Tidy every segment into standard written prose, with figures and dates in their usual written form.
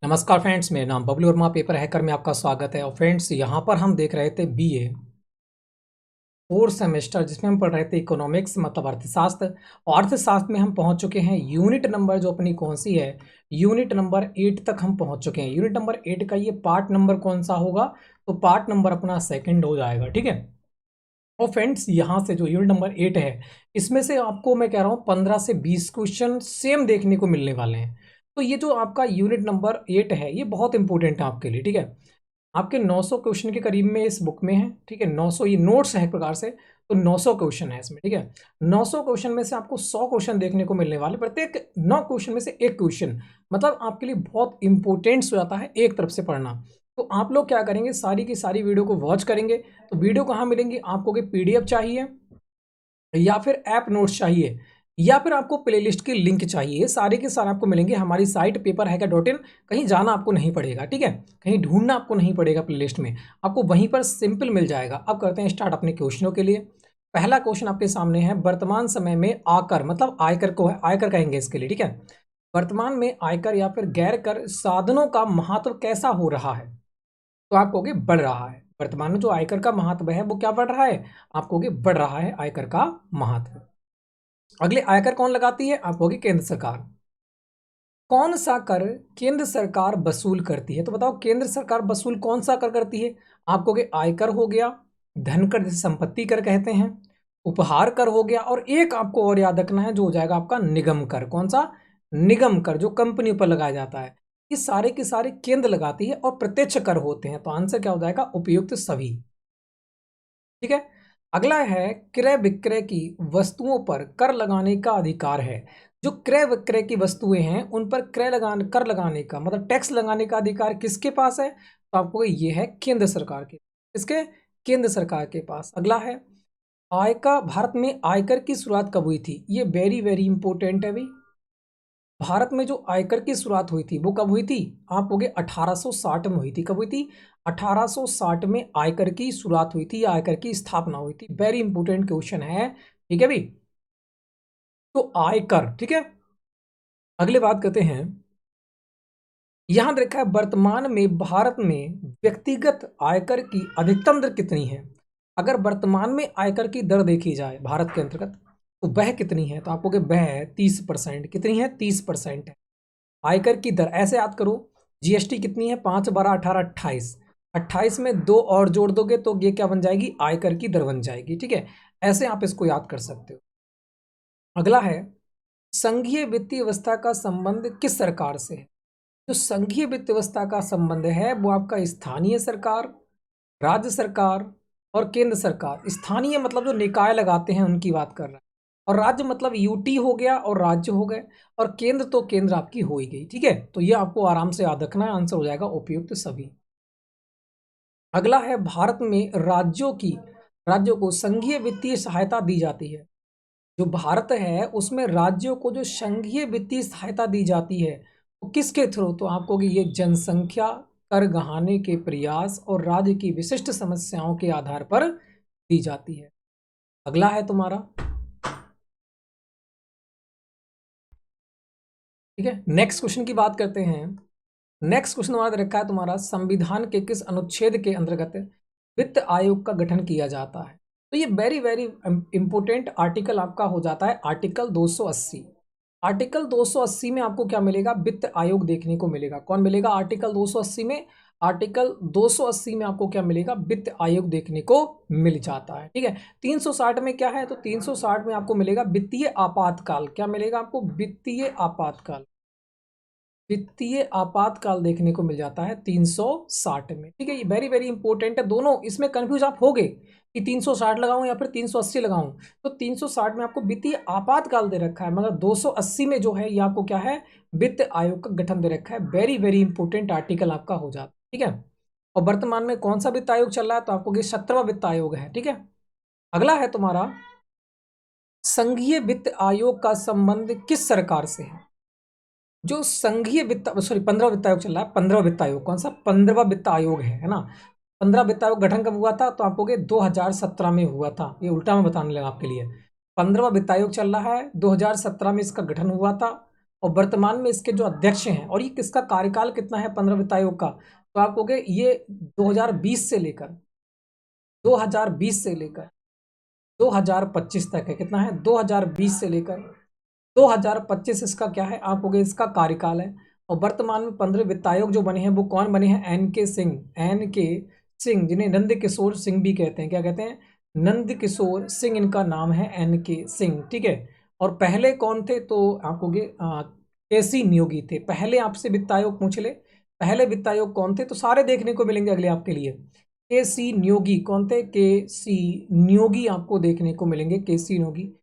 नमस्कार फ्रेंड्स, मेरा नाम बबलू वर्मा, पेपर हैकर में आपका स्वागत है। और फ्रेंड्स, यहाँ पर हम देख रहे थे बीए फोर्थ सेमेस्टर, जिसमें हम पढ़ रहे थे इकोनॉमिक्स मतलब अर्थशास्त्र। और अर्थशास्त्र में हम पहुँच चुके हैं यूनिट नंबर जो अपनी कौन सी है, यूनिट नंबर 8 तक हम पहुँच चुके हैं। यूनिट नंबर 8 का ये पार्ट नंबर कौन सा होगा, तो पार्ट नंबर अपना सेकंड हो जाएगा। ठीक है। और फ्रेंड्स, यहाँ से जो यूनिट नंबर 8 है, इसमें से आपको मैं कह रहा हूँ 15 से 20 क्वेश्चन सेम देखने को मिलने वाले हैं। तो ये जो आपका यूनिट नंबर 8 है, ये बहुत इंपॉर्टेंट है आपके लिए। ठीक है। आपके 900 क्वेश्चन के करीब में इस बुक में है। ठीक है, 900 ये नोट्स है एक प्रकार से, तो 900 क्वेश्चन है इसमें। ठीक है, 900 क्वेश्चन में से आपको 100 क्वेश्चन देखने को मिलने वाले, प्रत्येक 9 क्वेश्चन में से एक क्वेश्चन मतलब आपके लिए बहुत इंपॉर्टेंट हो जाता है एक तरफ से पढ़ना। तो आप लोग क्या करेंगे, सारी की सारी वीडियो को वॉच करेंगे। तो वीडियो कहाँ मिलेंगी आपको, कि पीडीएफ चाहिए या फिर ऐप नोट्स चाहिए या फिर आपको प्लेलिस्ट की लिंक चाहिए, सारे के सारे आपको मिलेंगे हमारी साइट paperhacker.in। कहीं जाना आपको नहीं पड़ेगा। ठीक है, कहीं ढूंढना आपको नहीं पड़ेगा प्लेलिस्ट में, आपको वहीं पर सिंपल मिल जाएगा। अब करते हैं स्टार्ट अपने क्वेश्चनों के लिए। पहला क्वेश्चन आपके सामने है, वर्तमान समय में आकर मतलब आयकर को है, आयकर कहेंगे इसके लिए। ठीक है, वर्तमान में आयकर या फिर गैर कर साधनों का महत्व कैसा हो रहा है, तो आप कहोगे बढ़ रहा है। वर्तमान में जो आयकर का महत्व है वो क्या बढ़ रहा है, आप कहोगे बढ़ रहा है आयकर का महत्व। अगले, आयकर कौन लगाती है, आप कहोगे केंद्र सरकार। कौन सा कर केंद्र सरकार वसूल करती है, तो बताओ केंद्र सरकार वसूल कौन सा कर करती है, आप कहोगे आयकर हो गया, धन कर जिसे संपत्ति कर कहते हैं, उपहार कर हो गया, और एक आपको और याद रखना है जो हो जाएगा आपका निगम कर। कौन सा, निगम कर, जो कंपनी पर लगाया जाता है। ये सारे के सारे केंद्र लगाती है और प्रत्यक्ष कर होते हैं। तो आंसर क्या हो जाएगा, उपयुक्त सभी। ठीक है। अगला है, क्रय विक्रय की वस्तुओं पर कर लगाने का अधिकार है। जो क्रय विक्रय की वस्तुएं हैं उन पर कर लगाने का मतलब टैक्स लगाने का अधिकार किसके पास है, तो आपको ये है केंद्र सरकार के, इसके केंद्र सरकार के पास। अगला है, आयकर भारत में आयकर की शुरुआत कब हुई थी, ये वेरी वेरी इंपॉर्टेंट है भाई। भारत में जो आयकर की शुरुआत हुई थी वो कब हुई थी, आप कहोगे 1860 में हुई थी। कब हुई थी, 1860 में आयकर की शुरुआत हुई थी या आयकर की स्थापना हुई थी। वेरी इंपॉर्टेंट क्वेश्चन है। ठीक है भाई, तो आयकर। ठीक है, अगले बात करते हैं। यहां देखा है, वर्तमान में भारत में व्यक्तिगत आयकर की अधिकतम दर कितनी है। अगर वर्तमान में आयकर की दर देखी जाए भारत के अंतर्गत, तो वह कितनी है, तो आप कहोगे वह है 30%। कितनी है, 30% है आयकर की दर। ऐसे याद करो, जीएसटी कितनी है, 5 12 18 28, 28 में 2 और जोड़ दोगे तो ये क्या बन जाएगी, आयकर की दर बन जाएगी। ठीक है, ऐसे आप इसको याद कर सकते हो। अगला है, संघीय वित्तीय व्यवस्था का संबंध किस सरकार से है। जो संघीय वित्त व्यवस्था का संबंध है वो आपका स्थानीय सरकार, राज्य सरकार और केंद्र सरकार। स्थानीय मतलब जो निकाय लगाते हैं उनकी बात कर रहा है, और राज्य मतलब यूटी हो गया और राज्य हो गए, और केंद्र तो केंद्र आपकी हो ही गई। ठीक है, तो ये आपको आराम से याद रखना है, आंसर हो जाएगा उपयुक्त सभी। अगला है, भारत में राज्यों को संघीय वित्तीय सहायता दी जाती है। जो भारत है उसमें राज्यों को जो संघीय वित्तीय सहायता दी जाती है वो किसके थ्रू, तो आपको कि ये जनसंख्या, कर गहाने के प्रयास और राज्य की विशिष्ट समस्याओं के आधार पर दी जाती है। अगला है तुम्हारा, ठीक है, नेक्स्ट क्वेश्चन की बात करते हैं। नेक्स्ट क्वेश्चन हमारा रखा है तुम्हारा, संविधान के किस अनुच्छेद के अंतर्गत वित्त आयोग का गठन किया जाता है। तो ये वेरी वेरी इंपॉर्टेंट आर्टिकल आपका हो जाता है आर्टिकल 280। आर्टिकल 280 में आपको क्या मिलेगा, वित्त आयोग देखने को मिलेगा। कौन मिलेगा, आर्टिकल 280 में, आर्टिकल 280 में आपको क्या मिलेगा, वित्त आयोग देखने को मिल जाता है। ठीक है, 360 में क्या है, तो 360 में आपको मिलेगा वित्तीय आपातकाल। क्या मिलेगा आपको, वित्तीय आपातकाल। वित्तीय आपातकाल देखने को मिल जाता है 360 में। ठीक है, ये वेरी वेरी इंपॉर्टेंट है। दोनों इसमें कंफ्यूज आप होगे कि 360 लगाऊं या फिर 380 लगाऊं, तो 360 में आपको वित्तीय आपातकाल दे रखा है, मगर 280 में जो है ये आपको क्या है, वित्त आयोग का गठन दे रखा है। वेरी वेरी इंपॉर्टेंट आर्टिकल आपका हो जाता है। ठीक है, और वर्तमान में कौन सा वित्त आयोग चल रहा है, तो आपको 17वां वित्त आयोग है। ठीक है, अगला है तुम्हारा, संघीय वित्त आयोग का संबंध किस सरकार से है। जो संघीय वित्त, सॉरी 15वां वित्त आयोग चल रहा है, 15वां वित्त आयोग, कौन सा, 15वां वित्त आयोग है ना। 15 वित्त आयोग गठन कब हुआ था, तो आपको 2017 में हुआ था। ये उल्टा मैं बताने लगा आपके लिए, 15वां वित्त आयोग चल रहा है, 2017 में इसका गठन हुआ था। और वर्तमान में इसके जो अध्यक्ष हैं, और ये किसका कार्यकाल कितना है 15 वित्त आयोग का, तो आप कहोगे ये 2020 से लेकर 2025 तक है। कितना है? 2020 से लेकर 2025 इसका क्या है, आप कहोगे इसका कार्यकाल है। और वर्तमान में 15 वित्त आयोग जो बने हैं वो कौन बने हैं? एन के सिंह, जिन्हें नंद किशोर सिंह भी कहते हैं। क्या कहते हैं? नंद किशोर सिंह इनका नाम है, NK सिंह। ठीक है। और पहले कौन थे? तो आप कहोगे KC नियोगी थे। पहले आपसे वित्त आयोग पूछ ले, पहले वित्त आयोग कौन थे, तो सारे देखने को मिलेंगे अगले आपके लिए। KC नियोगी कौन थे? KC नियोगी आपको देखने को मिलेंगे, KC नियोगी।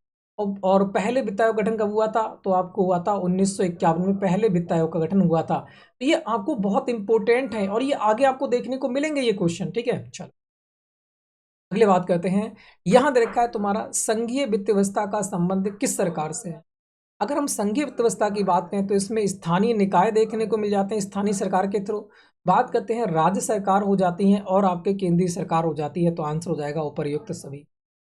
और पहले वित्त आयोग गठन कब हुआ था? तो आपको हुआ था 1951 में, पहले वित्त आयोग का गठन हुआ था। तो ये आपको बहुत इंपॉर्टेंट है और ये आगे आपको देखने को मिलेंगे ये क्वेश्चन। ठीक है, चलो अगले बात करते हैं। यहां दे रखा है तुम्हारा संघीय वित्त व्यवस्था का संबंध किस सरकार से है। अगर हम संघीय वित्त व्यवस्था की बात करें तो इसमें स्थानीय निकाय देखने को मिल जाते हैं, स्थानीय सरकार के थ्रू। बात करते हैं राज्य सरकार हो जाती है और आपके केंद्रीय सरकार हो जाती है, तो आंसर हो जाएगा उपर्युक्त सभी।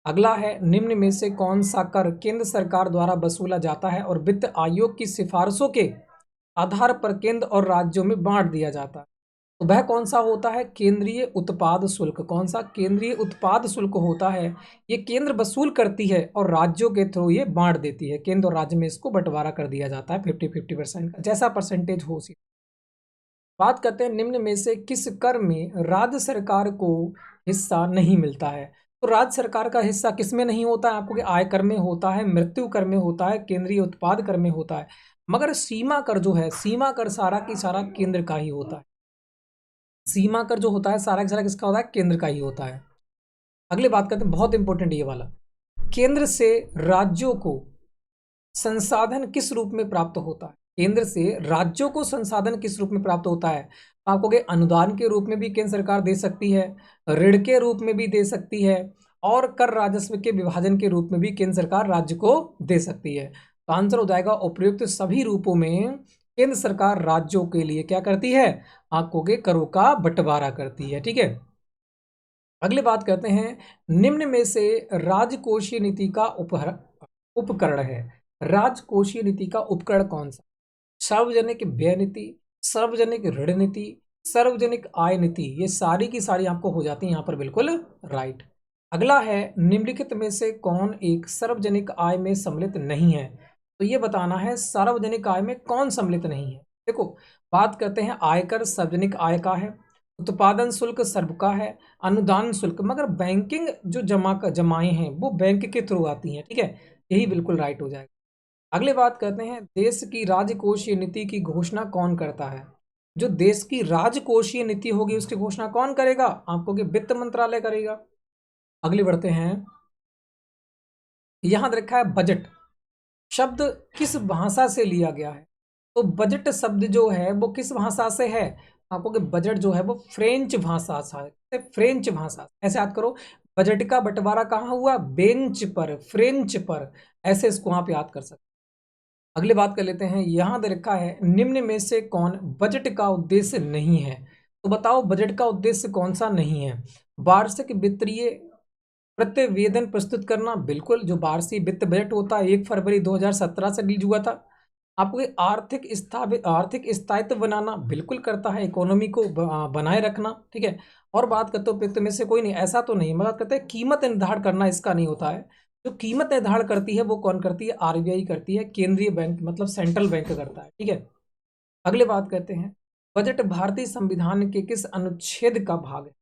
अगला है निम्न में से कौन सा कर केंद्र सरकार द्वारा वसूला जाता है और वित्त आयोग की सिफारिशों के आधार पर केंद्र और राज्यों में बांट दिया जाता है। तो वह कौन सा होता है? केंद्रीय उत्पाद शुल्क। कौन सा? केंद्रीय उत्पाद शुल्क होता है। ये केंद्र वसूल करती है और राज्यों के थ्रू ये बांट देती है। केंद्र और राज्य में इसको बंटवारा कर दिया जाता है 50-50% का, जैसा परसेंटेज हो उसी। बात करते हैं निम्न में से किस कर में राज्य सरकार को हिस्सा नहीं मिलता है। तो राज्य सरकार का हिस्सा किस में नहीं होता है? आपको कि आयकर में होता है, मृत्यु कर में होता है, केंद्रीय उत्पाद कर में होता है। मगर सीमा कर जो है, सीमा कर सारा की सारा केंद्र का ही होता है। सीमा कर जो होता है सारा का सारा किसका होता है? केंद्र का ही होता है। अगली बात करते हैं, बहुत इंपॉर्टेंट ये वाला। केंद्र से राज्यों को संसाधन किस रूप में प्राप्त होता है? केंद्र से राज्यों को संसाधन किस रूप में प्राप्त होता है? आपको के अनुदान के रूप में भी केंद्र सरकार दे सकती है, ऋण के रूप में भी दे सकती है, और कर राजस्व के विभाजन के रूप में भी केंद्र सरकार राज्य को दे सकती है। तो आंसर हो जाएगा उपयुक्त सभी रूपों में केंद्र सरकार राज्यों के लिए क्या करती है? आपको के करों का बंटवारा करती है। ठीक है, अगली बात करते हैं। निम्न में से राजकोषीय नीति का उपकरण है। राजकोषीय नीति का उपकरण कौन सा? सार्वजनिक व्यय नीति, सार्वजनिक ऋण नीति, सार्वजनिक आय नीति, ये सारी की सारी आपको हो जाती है यहाँ पर बिल्कुल राइट। अगला है निम्नलिखित में से कौन एक सार्वजनिक आय में सम्मिलित नहीं है। तो ये बताना है सार्वजनिक आय में कौन सम्मिलित नहीं है। देखो बात करते हैं आयकर सार्वजनिक आय का है, उत्पादन शुल्क सर्व का है, अनुदान शुल्क, मगर बैंकिंग जो जमाएं हैं वो बैंक के थ्रू आती हैं। ठीक है, यही बिल्कुल राइट हो जाएगा। अगली बात करते हैं देश की राजकोषीय नीति की घोषणा कौन करता है। जो देश की राजकोषीय नीति होगी उसकी घोषणा कौन करेगा? आपको कि वित्त मंत्रालय करेगा। अगली बढ़ते हैं, यहां रखा है बजट शब्द किस भाषा से लिया गया है। तो बजट शब्द जो है वो किस भाषा से है? आपको कि बजट जो है वो फ्रेंच भाषा से है, फ्रेंच भाषा। ऐसे याद करो, बजट का बंटवारा कहाँ हुआ? बेंच पर, फ्रेंच पर। ऐसे इसको आप याद कर सकते। अगली बात कर लेते हैं, यहां दे रखा है निम्न में से कौन बजट का उद्देश्य नहीं है। तो बताओ बजट का उद्देश्य कौन सा नहीं है? वार्षिक वित्तीय प्रतिवेदन प्रस्तुत करना, बिल्कुल। जो वार्षिक वित्त बजट होता है 1 फरवरी 2017 से रिलीज हुआ था। आपको आर्थिक स्थायित्व बनाना, बिल्कुल करता है। इकोनॉमी को बनाए रखना। ठीक है, और बात करते हो उपयुक्त में से कोई नहीं, ऐसा तो नहीं। बात करते हैं कीमत निर्धारण करना, इसका नहीं होता है। जो कीमत निर्धारण करती है वो कौन करती है? RBI करती है, केंद्रीय बैंक मतलब सेंट्रल बैंक करता है। ठीक है, अगले बात करते हैं बजट भारतीय संविधान के किस अनुच्छेद का भाग है।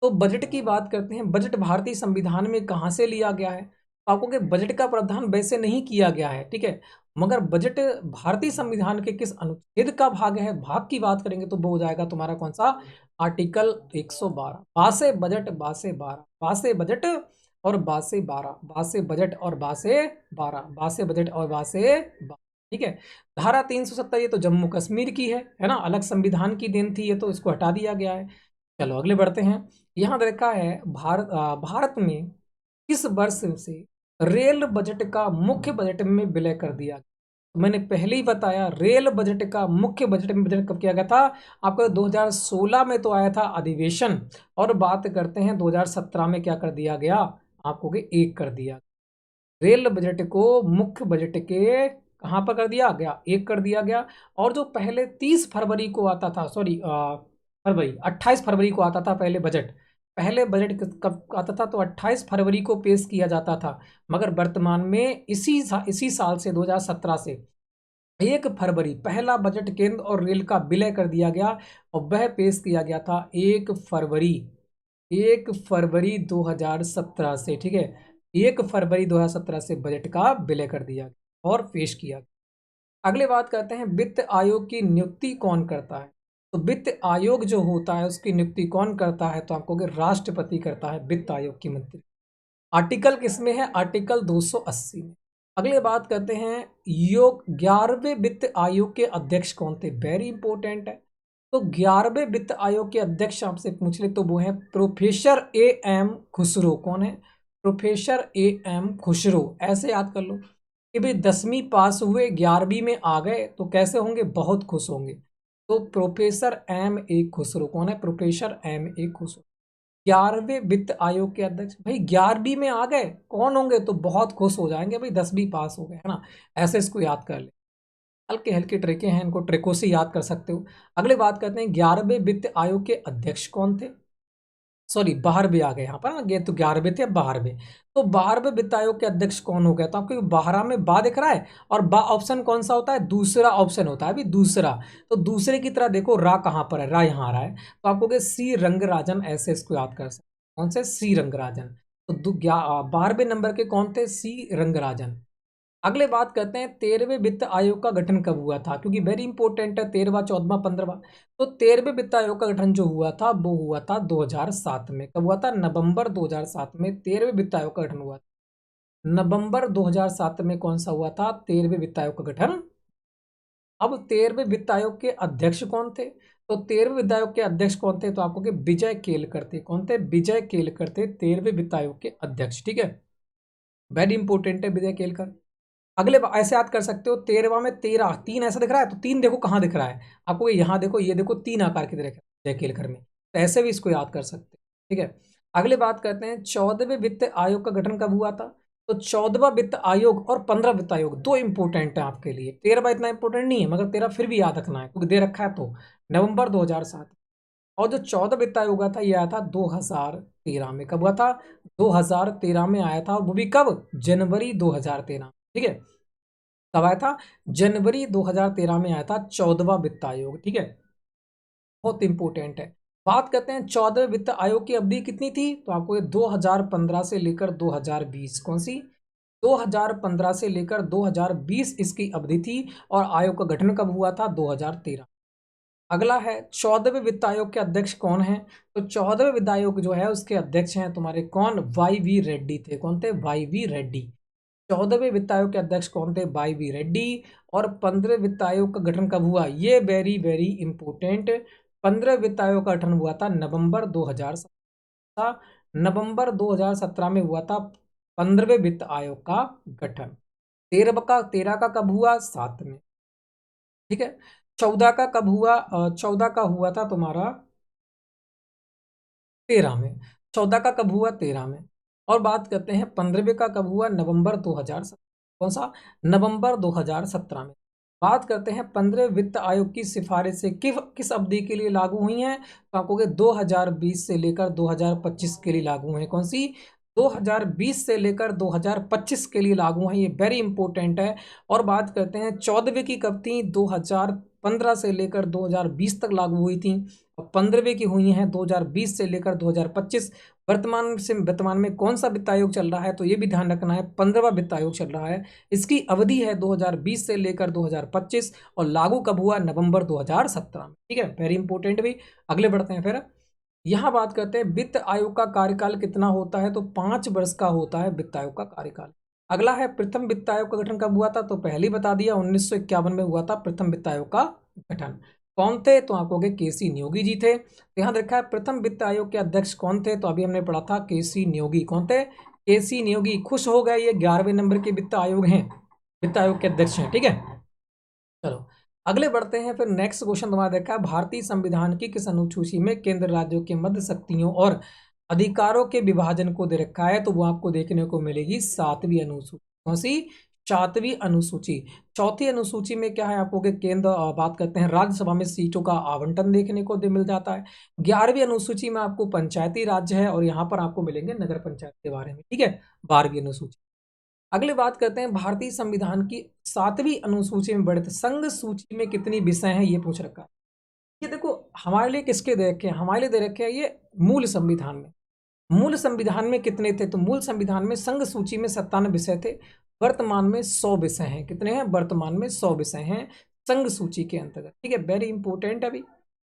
तो बजट की बात करते हैं, बजट भारतीय संविधान में कहाँ से लिया गया है। तो आपको कि बजट का प्रावधान वैसे नहीं किया गया है। ठीक है, मगर बजट भारतीय संविधान के किस अनुच्छेद का भाग है, भाग की बात करेंगे तो वो हो जाएगा तुम्हारा कौन सा? आर्टिकल 112। बासे बजट बासे 12, बासे बजट और बासे 12, बासे बजट और बासे 12, बासे बजट और बासे 12। ठीक है, धारा 370 ये तो जम्मू कश्मीर की है ना, अलग संविधान की देन थी ये, तो इसको हटा दिया गया है। चलो अगले बढ़ते हैं, यहाँ देखा है भारत में किस वर्ष से रेल बजट का मुख्य बजट में विलय कर दिया गया। तो मैंने पहले ही बताया रेल बजट का मुख्य बजट में बजट कब किया गया था। आपको 2016 में तो आया था अधिवेशन, और बात करते हैं 2017 में क्या कर दिया गया, आपको कि एक कर दिया। रेल बजट को मुख्य बजट के कहाँ पर कर दिया गया, 1 कर दिया गया। और जो पहले 30 फरवरी को आता था, सॉरी फरवरी 28 फरवरी को आता था पहले बजट, पहले बजट कब आता था, तो 28 फरवरी को पेश किया जाता था। मगर वर्तमान में इसी साल से 2017 से 1 फरवरी पहला बजट केंद्र और रेल का विलय कर दिया गया और वह पेश किया गया था 1 फरवरी 2017 से। ठीक है, 1 फरवरी 2017 से बजट का विलय कर दिया गया और पेश किया गया। अगले बात करते हैं, वित्त आयोग की नियुक्ति कौन करता है। तो वित्त आयोग जो होता है उसकी नियुक्ति कौन करता है, तो आपको राष्ट्रपति करता है वित्त आयोग की मंत्री। आर्टिकल किसमें है, आर्टिकल 280 में। अगले बात करते हैं, योग 11वें वित्त आयोग के अध्यक्ष कौन थे, वेरी इंपॉर्टेंट है। तो 11वें वित्त आयोग के अध्यक्ष आपसे पूछ ले तो वो है प्रोफेसर ए एम खुसरो। कौन है, प्रोफेसर ए एम खुसरो। ऐसे याद कर लो कि भाई 10वीं पास हुए 11वीं में आ गए तो कैसे होंगे, बहुत खुश होंगे। तो प्रोफेसर एम ए खुसरो, कौन है, प्रोफेसर एम ए खुसरो 11वें वित्त आयोग के अध्यक्ष। भाई 11वीं में आ गए कौन होंगे, तो बहुत खुश हो जाएंगे, भाई 10वीं पास हो गए, है ना। ऐसे इसको याद कर ले, हल्के हल्के ट्रिके हैं, इनको ट्रिकों से याद कर सकते हो। अगले बात करते हैं, 11वें वित्त आयोग के अध्यक्ष कौन थे, सॉरी 12वें आ गए यहाँ पर ना, ये तो 11वें थे, अब 12वें। तो 12वें वित्त आयोग के अध्यक्ष कौन हो गया, तो आपको 12 में बा दिख रहा है और बा ऑप्शन कौन सा होता है, दूसरा ऑप्शन होता है, अभी दूसरा। तो दूसरे की तरह देखो रा कहाँ पर है, रा यहाँ आ रहा है, तो आपको सी रंगराजन, ऐसे इसको याद कर सकते, कौन से, सी रंगराजन। तो 12वें नंबर के कौन थे, सी रंगराजन। अगले बात करते हैं, 13वें वित्त आयोग का गठन कब हुआ था, क्योंकि वेरी इंपॉर्टेंट है, 13वां 14वां 15वां। तो 13वें वित्त आयोग का गठन जो हुआ था वो हुआ था 2007 में। कब हुआ था, नवंबर 2007 में 13वें वित्त आयोग का गठन हुआ था। नवंबर 2007 में कौन सा हुआ था, 13वें वित्त आयोग का गठन। अब 13वें वित्त आयोग के अध्यक्ष कौन थे, तो 13वें वित्त आयोग के अध्यक्ष कौन थे, तो आपको विजय केलकर थे। कौन थे, विजय केलकर थे 13वें वित्त आयोग के अध्यक्ष। ठीक है, वेरी इंपॉर्टेंट है विजय केलकर। अगले ऐसे याद कर सकते हो, 13वां में 13 3 ऐसा दिख रहा है, तो 3 देखो कहाँ दिख रहा है आपको, यहाँ देखो, ये देखो 3 आकार की तरह जय केलकर में, तो ऐसे भी इसको याद कर सकते हैं। ठीक है, अगले बात करते हैं, 14वें वित्त आयोग का गठन कब हुआ था। तो 14वां वित्त आयोग और 15 वित्त आयोग दो इंपॉर्टेंट है आपके लिए। 13वां इतना इंपॉर्टेंट नहीं है, मगर 13 फिर भी याद रखना है क्योंकि दे रखा है। तो नवंबर 2007। और जो 14 वित्त आयोग हुआ था ये आया था 2013 में। कब हुआ था, 2013 में आया था, वो भी कब, जनवरी 2013। ठीक है, कब आया था, जनवरी 2013 में आया था 14वां वित्त आयोग। ठीक है, बहुत इंपॉर्टेंट है। बात करते हैं 14वें वित्त आयोग की अवधि कितनी थी, तो आपको ये 2015 से लेकर 2020, कौन सी, 2015 से लेकर 2020 इसकी अवधि थी। और आयोग का गठन कब हुआ था, 2013। अगला है 14वें वित्त आयोग के अध्यक्ष कौन है, तो 14वें वित्त आयोग जो है उसके अध्यक्ष हैं तुम्हारे कौन, वाई वी रेड्डी थे। कौन थे, वाई वी रेड्डी। 14वें वित्त आयोग के अध्यक्ष कौन थे, वाई वी रेड्डी। और 15वें वित्त आयोग का गठन कब हुआ, ये वेरी वेरी इंपॉर्टेंट। 15 वित्त आयोग का गठन हुआ था नवंबर 2017, नवंबर 2017 में हुआ था 15वें वित्त आयोग का गठन। 13 का कब हुआ, 7 में। ठीक है, 14 का कब हुआ, 14 का हुआ था तुम्हारा 13 में। 14 का कब हुआ, 13 में। और बात करते हैं 15वें का कब हुआ, नवंबर 2017। कौन सा, नवंबर 2017 में। बात करते हैं 15 वित्त आयोग की सिफारिशें किस अवधि के लिए लागू हुई हैं, तो आपको 2020 से लेकर 2025 के लिए लागू हैं। कौन सी, 2020 से लेकर 2025 के लिए लागू हैं, ये वेरी इंपॉर्टेंट है। और बात करते हैं 14वें की कब थी, 2015 से लेकर 2020 तक लागू हुई थी। और 15वें की हुई हैं 2020 से लेकर 2025। वर्तमान में कौन सा वित्त आयोग चल रहा है, तो ये भी ध्यान रखना है, 15वां वित्त आयोग चल रहा है। इसकी अवधि है 2020 से लेकर 2025 और लागू कब हुआ, नवंबर 2017 में। ठीक है, वेरी इंपॉर्टेंट भी। अगले बढ़ते हैं फिर, यहाँ बात करते हैं वित्त आयोग का कार्यकाल कितना होता है, तो 5 वर्ष का होता है वित्त आयोग का कार्यकाल। अगला है प्रथम वित्त आयोग का गठन कब हुआ था, तो पहले ही बता दिया 1951 में हुआ था प्रथम वित्त आयोग का गठन। कौन थे, तो आपको के सी नियोगी जी थे। तो यहाँ देखा है प्रथम वित्त आयोग के अध्यक्ष कौन थे, तो अभी हमने पढ़ा था के सी नियोगी। कौन थे, के सी नियोगी। खुश हो गए, ये 11वें नंबर के वित्त आयोग हैं, वित्त आयोग के अध्यक्ष हैं। ठीक है, चलो अगले बढ़ते हैं। फिर नेक्स्ट क्वेश्चन तुम्हारा देखा है, भारतीय संविधान की किस अनुसूची में केंद्र राज्यों के मध्य शक्तियों और अधिकारों के विभाजन को दे रखा है, तो वो आपको देखने को मिलेगी 7वीं अनुसूची। कौन सी, सातवीं अनुसूची। चौथी अनुसूची में क्या है आपको कि केंद्र बात करते हैं राज्यसभा में सीटों का आवंटन देखने को मिल जाता है। 11वीं अनुसूची में आपको पंचायती राज्य है और यहाँ पर आपको मिलेंगे नगर पंचायत के बारे में, ठीक है। 12वीं अनुसूची। अगली बात करते हैं भारतीय संविधान की 7वीं अनुसूची में बढ़ते संघ सूची में कितनी विषय हैं ये पूछ रखा है। ये देखो हमारे लिए किसके दे रखे हैं, हमारे लिए दे रखे हैं ये मूल संविधान में। मूल संविधान में कितने थे, तो मूल संविधान में संघ सूची में 57 विषय थे। वर्तमान में 100 विषय हैं। कितने हैं, वर्तमान में 100 विषय हैं संघ सूची के अंतर्गत, ठीक है। वेरी इंपॉर्टेंट अभी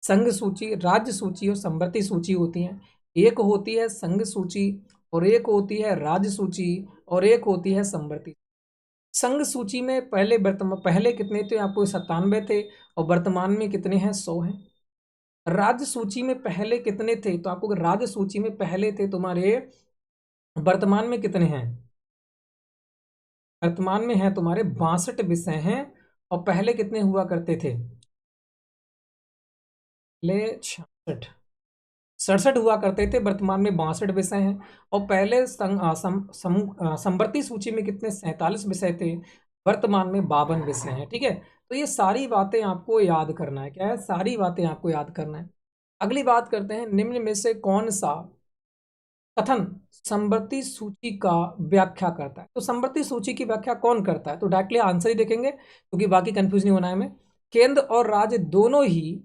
संघ सूची, राज्य सूची और संवर्ती सूची होती हैं। एक होती है संघ सूची और एक होती है राज्य सूची और एक होती है संवर्ती। संघ सूची में पहले कितने थे आपको, 97 थे और वर्तमान में कितने हैं, 100 हैं। राज्य सूची में पहले कितने थे, तो आपको राज्य सूची में पहले थे तुम्हारे, वर्तमान में कितने हैं, वर्तमान में है तुम्हारे 62 विषय हैं। और पहले कितने हुआ करते थे, पहले 67 हुआ करते थे, वर्तमान में 62 विषय हैं। और पहले संवर्ती सूची में कितने, 47 विषय थे, वर्तमान में 52 विषय हैं, ठीक है। तो ये सारी बातें आपको याद करना है, क्या है, सारी बातें आपको याद करना है। अगली बात करते हैं, निम्न में से कौन सा कथन संवर्ती सूची का व्याख्या करता है। तो संवर्ती सूची की व्याख्या कौन करता है, तो डायरेक्टली आंसर ही देखेंगे क्योंकि बाकी कंफ्यूज नहीं होना है हमें। केंद्र और राज्य दोनों ही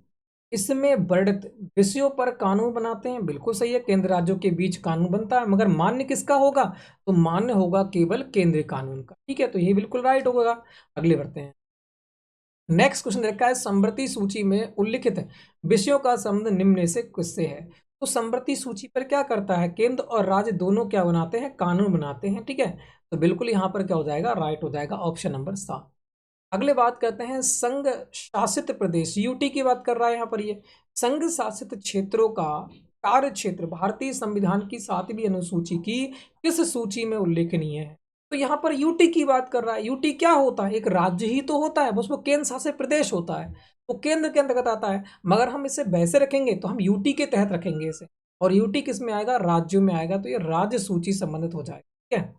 इसमें वर्णित विषयों पर कानून बनाते हैं, बिल्कुल सही है, केंद्र राज्यों के बीच कानून बनता है, मगर मान्य किसका होगा, तो मान्य होगा केवल केंद्रीय कानून का, ठीक है। तो ये बिल्कुल राइट होगा। अगले बढ़ते हैं, नेक्स्ट क्वेश्चन देखा है, संवर्ती सूची में उल्लिखित विषयों का संबंध निम्न से किससे है। तो संवर्ती सूची पर क्या करता है, केंद्र और राज्य दोनों क्या बनाते हैं, कानून बनाते हैं, ठीक है। तो बिल्कुल यहाँ पर क्या हो जाएगा, राइट हो जाएगा ऑप्शन नंबर 7। अगले बात करते हैं, संघ शासित प्रदेश, यूटी की बात कर रहा है यहाँ पर। ये संघ शासित क्षेत्रों का कार्य क्षेत्र भारतीय संविधान की 7वीं अनुसूची की किस सूची में उल्लेखनीय है। तो यहाँ पर यूटी की बात कर रहा है। यूटी क्या होता है, एक राज्य ही तो होता है, बस वो केंद्र शासित प्रदेश होता है, वो केंद्र के अंतर्गत आता है। मगर हम इसे वैसे रखेंगे तो हम यूटी के तहत रखेंगे इसे, और यूटी किस में आएगा, राज्यों में आएगा, तो ये राज्य सूची संबंधित हो जाएगा, ठीक है।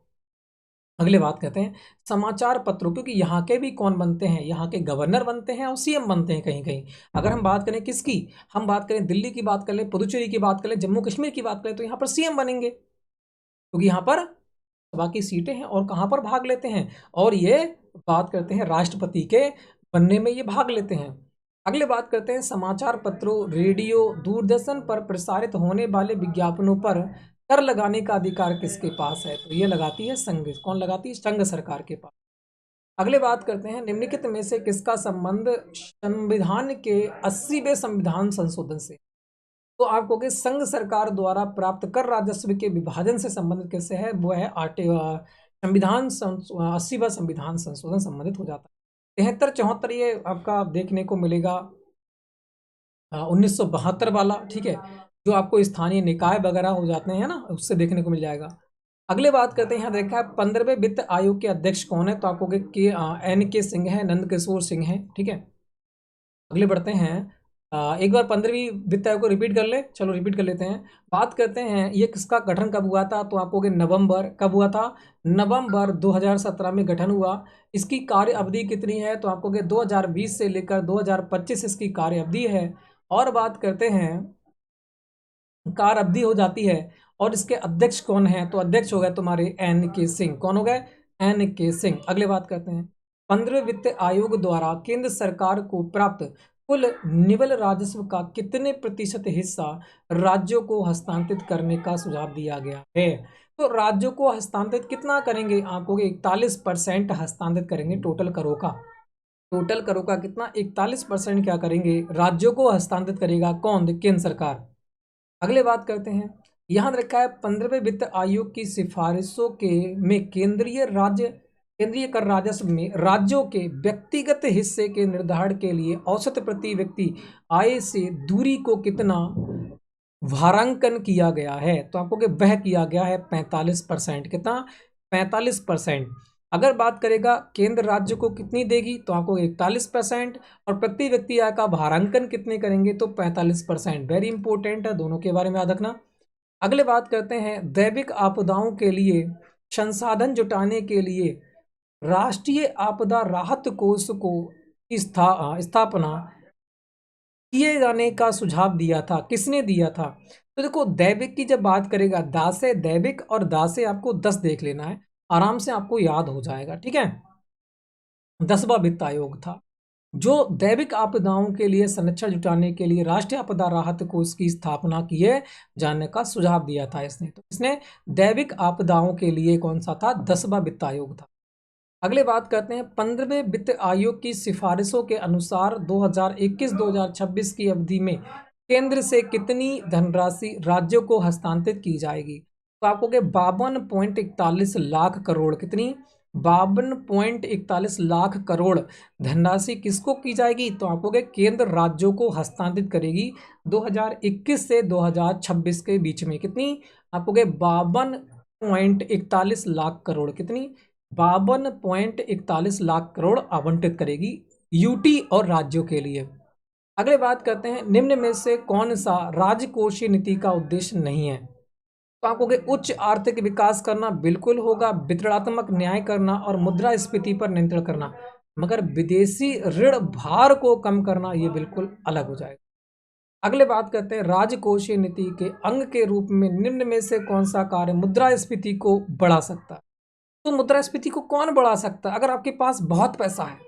अगले बात करते हैं, समाचार पत्रों, क्योंकि यहाँ के भी कौन बनते हैं, यहाँ के गवर्नर बनते हैं और सीएम बनते हैं कहीं कहीं। अगर हम बात करें किसकी, हम बात करें दिल्ली की बात कर ले, पुदुचेरी की बात कर ले, जम्मू कश्मीर की बात करें, तो यहाँ पर सीएम बनेंगे क्योंकि यहाँ पर सभा की सीटें हैं और कहाँ पर भाग लेते हैं, और ये बात करते हैं राष्ट्रपति के बनने में ये भाग लेते हैं। अगले बात करते हैं, समाचार पत्रों, रेडियो, दूरदर्शन पर प्रसारित होने वाले विज्ञापनों पर कर लगाने का अधिकार किसके पास है, तो ये लगाती है संघ, कौन लगाती है, संघ सरकार के पास। अगले बात करते हैं, निम्नलिखित में से किसका संबंध संविधान के 80वें संविधान संशोधन से। तो आप कहोगे संघ सरकार द्वारा प्राप्त कर राजस्व के विभाजन से संबंधित किससे है, वो है संविधान 80वां संविधान संशोधन संबंधित हो जाता है। 73-74 ये आपका देखने को मिलेगा 1972 वाला, ठीक है, जो आपको स्थानीय निकाय वगैरह हो जाते हैं ना, उससे देखने को मिल जाएगा। अगले बात करते हैं, यहाँ देखा है 15वें वित्त आयोग के अध्यक्ष कौन है, तो आपको NK सिंह है, नंदकिशोर सिंह है, ठीक है। अगले बढ़ते हैं, एक बार 15वीं वित्त आयोग को रिपीट कर ले, चलो रिपीट कर लेते हैं। बात करते हैं ये किसका गठन कब हुआ था, तो आपको नवंबर, कब हुआ था, नवंबर 2017 में गठन हुआ। इसकी कार्य अवधि कितनी है, तो आपको 2020 से लेकर 2025 इसकी कार्य अवधि है। और बात करते हैं, कार्य अवधि हो जाती है और इसके अध्यक्ष कौन है, तो अध्यक्ष हो गए तुम्हारे NK सिंह, कौन हो गए, NK सिंह। अगले बात करते हैं, 15वें वित्त आयोग द्वारा केंद्र सरकार को प्राप्त कुल निवल राजस्व का कितने प्रतिशत हिस्सा राज्यों को हस्तांतरित करने का सुझाव दिया गया है। तो राज्यों को हस्तांतरित कितना करेंगे, आपको 41% हस्तांतरित करेंगे टोटल करों का। टोटल करों का कितना, 41% क्या करेंगे, राज्यों को हस्तांतरित करेगा कौन, केंद्र सरकार। अगले बात करते हैं, यहाँ रखा है 15वें वित्त आयोग की सिफारिशों के में केंद्रीय कर राजस्व में राज्यों के व्यक्तिगत हिस्से के निर्धारण के लिए औसत प्रति व्यक्ति आय से दूरी को कितना भारांकन किया गया है, तो आपको वह किया गया है 45%, कितना, 45%। अगर बात करेगा केंद्र राज्य को कितनी देगी, तो आपको 41%, और प्रति व्यक्ति आय का भारांकन कितने करेंगे, तो 45%। वेरी इंपॉर्टेंट है, दोनों के बारे में याद रखना। अगले बात करते हैं, दैविक आपदाओं के लिए संसाधन जुटाने के लिए राष्ट्रीय आपदा राहत कोष को स्थापना किए जाने का सुझाव दिया था? किसने दिया था? तो देखो, दैविक की जब बात करेगा, दासे दैविक और दासे आपको 10 देख लेना है, आराम से आपको याद हो जाएगा, ठीक है। 10वां वित्त आयोग था जो दैविक आपदाओं के लिए संरक्षण जुटाने के लिए राष्ट्रीय आपदा राहत कोष की स्थापना किए जाने का सुझाव दिया था इसने। तो इसने दैविक आपदाओं के लिए कौन सा था? 10वां वित्त आयोग था। अगले बात करते हैं 15वें वित्त आयोग की सिफारिशों के अनुसार 2021-2026 की अवधि में केंद्र से कितनी धनराशि राज्यों को हस्तांतरित की जाएगी? तो आपको 52.41 लाख करोड़, कितनी? 52.41 लाख करोड़ धनराशि किसको की जाएगी? तो आपको केंद्र राज्यों को हस्तांतरित करेगी 2021 से 2026 के बीच में। कितनी? आपको 52.41 लाख करोड़, कितनी? 52.41 लाख करोड़ आवंटित करेगी यूटी और राज्यों के लिए। अगले बात करते हैं, निम्न में से कौन सा राजकोषीय नीति का उद्देश्य नहीं है? तो आपको उच्च आर्थिक विकास करना बिल्कुल होगा, वितरणात्मक न्याय करना और मुद्रास्फीति पर नियंत्रण करना, मगर विदेशी ऋण भार को कम करना ये बिल्कुल अलग हो जाएगा। अगले बात करते हैं, राजकोषीय नीति के अंग के रूप में निम्न में से कौन सा कार्य मुद्रास्फीति को बढ़ा सकता है? तो मुद्रास्फीति को कौन बढ़ा सकता है? अगर आपके पास बहुत पैसा है,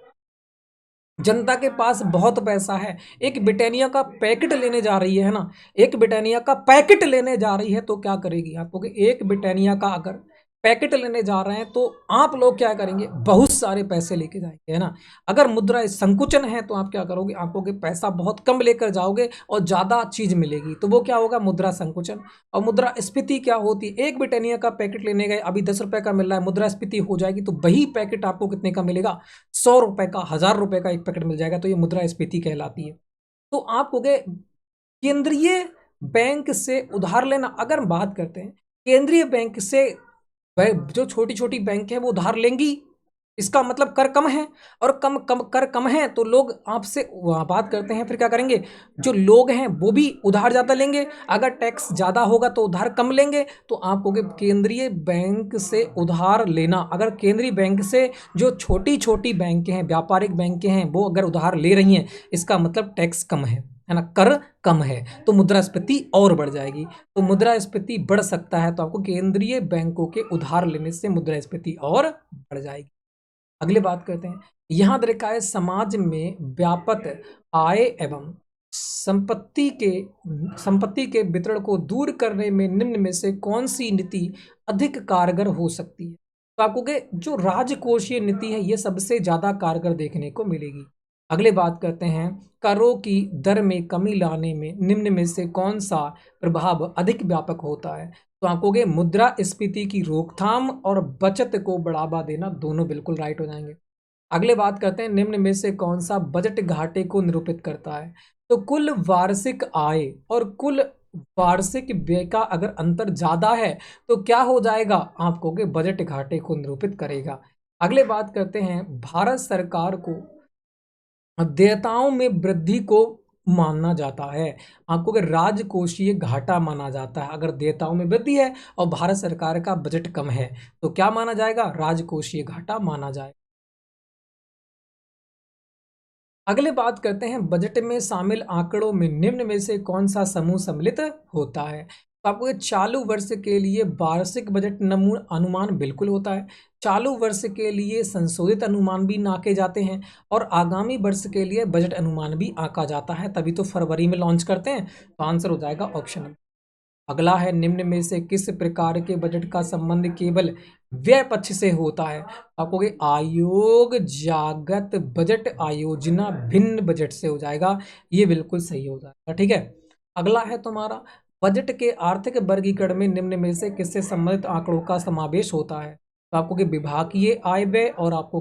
जनता के पास बहुत पैसा है, एक ब्रिटानिया का पैकेट लेने जा रही है ना, एक ब्रिटानिया का पैकेट लेने जा रही है, तो क्या करेगी? आपको एक ब्रिटानिया का अगर पैकेट लेने जा रहे हैं तो आप लोग क्या करेंगे? बहुत सारे पैसे लेके जाएंगे, है ना। अगर मुद्रा संकुचन है तो आप क्या करोगे? आपको पैसा बहुत कम लेकर जाओगे और ज़्यादा चीज़ मिलेगी, तो वो क्या होगा? मुद्रा संकुचन। और मुद्रा स्फीति क्या होती है? एक ब्रिटानिया का पैकेट लेने गए, अभी 10 रुपए का मिल रहा है, मुद्रा स्फीति हो जाएगी तो वही पैकेट आपको कितने का मिलेगा? 100 रुपए का, 1000 रुपए का एक पैकेट मिल जाएगा, तो ये मुद्रा स्फीति कहलाती है। तो आप हो गए केंद्रीय बैंक से उधार लेना। अगर हम बात करते हैं केंद्रीय बैंक से, जो छोटी छोटी बैंक है वो उधार लेंगी, इसका मतलब कर कम है, और कम कम कर कम है तो लोग आपसे बात करते हैं, फिर क्या करेंगे? जो लोग हैं वो भी उधार ज़्यादा लेंगे, अगर टैक्स ज़्यादा होगा तो उधार कम लेंगे। तो आप होगे केंद्रीय बैंक से उधार लेना। अगर केंद्रीय बैंक से जो छोटी छोटी बैंकें हैं, व्यापारिक बैंकें हैं, वो अगर उधार ले रही हैं, इसका मतलब टैक्स कम है ना, कर कम है, तो मुद्रास्फीति और बढ़ जाएगी। तो मुद्रास्फीति बढ़ सकता है, तो आपको केंद्रीय बैंकों के उधार लेने से मुद्रास्फीति और बढ़ जाएगी। अगली बात करते हैं, यहाँ देखा है समाज में व्यापक आय एवं संपत्ति के वितरण को दूर करने में निम्न में से कौन सी नीति अधिक कारगर हो सकती है? तो आपको जो राजकोषीय नीति है ये सबसे ज्यादा कारगर देखने को मिलेगी। अगले बात करते हैं, करों की दर में कमी लाने में निम्न में से कौन सा प्रभाव अधिक व्यापक होता है? तो आपको मुद्रास्फीति की रोकथाम और बचत को बढ़ावा देना, दोनों बिल्कुल राइट हो जाएंगे। अगले बात करते हैं, निम्न में से कौन सा बजट घाटे को निरूपित करता है? तो कुल वार्षिक आय और कुल वार्षिक व्यय का अगर अंतर ज्यादा है तो क्या हो जाएगा? आपको बजट घाटे को निरूपित करेगा। अगले बात करते हैं, भारत सरकार को देयताओं में वृद्धि को माना जाता है। आपको अगर राजकोषीय घाटा माना जाता है, अगर देयताओं में वृद्धि है और भारत सरकार का बजट कम है तो क्या माना जाएगा? राजकोषीय घाटा माना जाएगा। अगले बात करते हैं, बजट में शामिल आंकड़ों में निम्न में से कौन सा समूह सम्मिलित होता है? तो आपको चालू वर्ष के लिए वार्षिक बजट अनुमान बिल्कुल होता है, चालू वर्ष के लिए संशोधित अनुमान भी आंके जाते हैं, और आगामी वर्ष के लिए बजट अनुमान भी आंका जाता है, तभी तो फरवरी में लॉन्च करते हैं। तो आंसर हो जाएगा ऑप्शन नंबर। अगला है, निम्न में से किस प्रकार के बजट का संबंध केवल व्यय पक्ष से होता है? आपको आयोग जागत बजट आयोजना भिन्न बजट से हो जाएगा, ये बिल्कुल सही हो जाएगा, ठीक है। अगला है तुम्हारा, बजट के आर्थिक वर्गीकरण में निम्न में से किससे संबंधित आंकड़ों का समावेश होता है? तो आपको विभागीय आय व्यय और आपको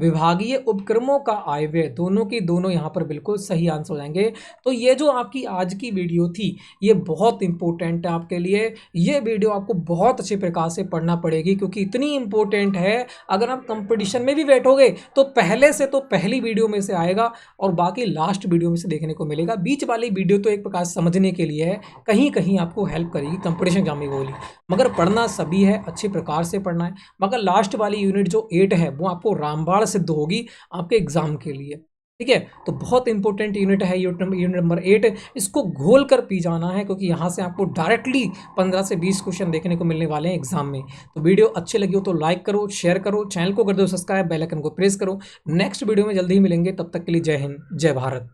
विभागीय उपक्रमों का आयव्यय, दोनों की दोनों यहाँ पर बिल्कुल सही आंसर हो जाएंगे। तो ये जो आपकी आज की वीडियो थी ये बहुत इंपॉर्टेंट है आपके लिए। ये वीडियो आपको बहुत अच्छे प्रकार से पढ़ना पड़ेगी क्योंकि इतनी इंपॉर्टेंट है। अगर आप कंपटीशन में भी बैठोगे तो पहले से तो पहली वीडियो में से आएगा और बाकी लास्ट वीडियो में से देखने को मिलेगा। बीच वाली वीडियो तो एक प्रकार से समझने के लिए है, कहीं कहीं आपको हेल्प करेगी कंपटीशन एग्जाम में बोली, मगर पढ़ना सभी है, अच्छे प्रकार से पढ़ना है। मगर लास्ट वाली यूनिट जो 8 है वो आपको रामबाण सिद्ध होगी आपके एग्जाम के लिए। ठीक है, तो बहुत इंपॉर्टेंट यूनिट है यूनिट नंबर 8। इसको घोल कर पी जाना है क्योंकि यहाँ से आपको डायरेक्टली 15 से 20 क्वेश्चन देखने को मिलने वाले हैं एग्जाम में। तो वीडियो अच्छी लगी हो तो लाइक करो, शेयर करो, चैनल को कर दो सब्सक्राइब, बेल आइकन को प्रेस करो। नेक्स्ट वीडियो में जल्दी ही मिलेंगे, तब तक के लिए जय हिंद, जय भारत।